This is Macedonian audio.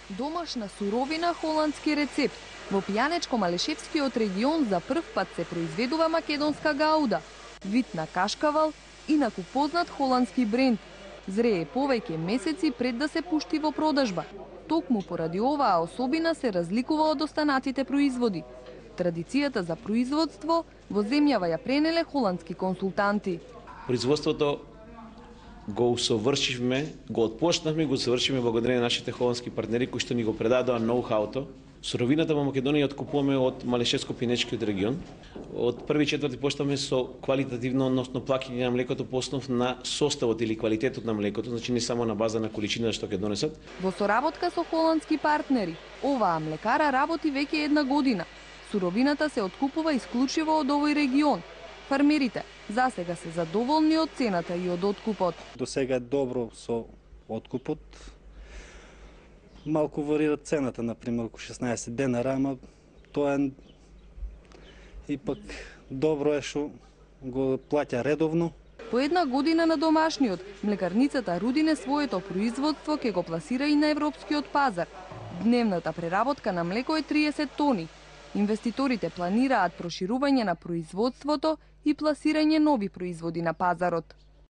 Домашна суровина холандски рецепт. Во Пијанечко-Малешевскиот регион за прв пат се произведува македонска гауда, вид на кашкавал, инаку познат холандски бренд. Зрее повеќе месеци пред да се пушти во продажба. Токму поради оваа особина се разликува од останатите производи. Традицијата за производство во земјава ја пренеле холандски консултанти. Производството го усовршивме, го отпочнавме, го усовршивме благодарение на нашите холандски партнери кои што ни го предадоа ноу-хауто. Суровината во Македонија откупуваме од Малешевско-Пинечкиот регион. Од 1-4 почнавме со квалитативно, односно плаќање на млекото по основ на составот или квалитетот на млекото, значи не само на база на количина што ќе донесат. Во соработка со холандски партнери, оваа млекара работи веќе една година. Суровината се откупува исклучиво од овој регион. Фармерите засега се задоволни од цената и од откупот. До сега е добро со откупот. Малку варира цената, например, око 16 денара, ама тоа е ипак добро е што го плаќа редовно. По една година на домашниот, млекарницата Рудине своето производство ќе го пласира и на европскиот пазар. Дневната преработка на млеко е 30 тони. Инвеститорите планираат проширување на производството и пласирање нови производи на пазарот.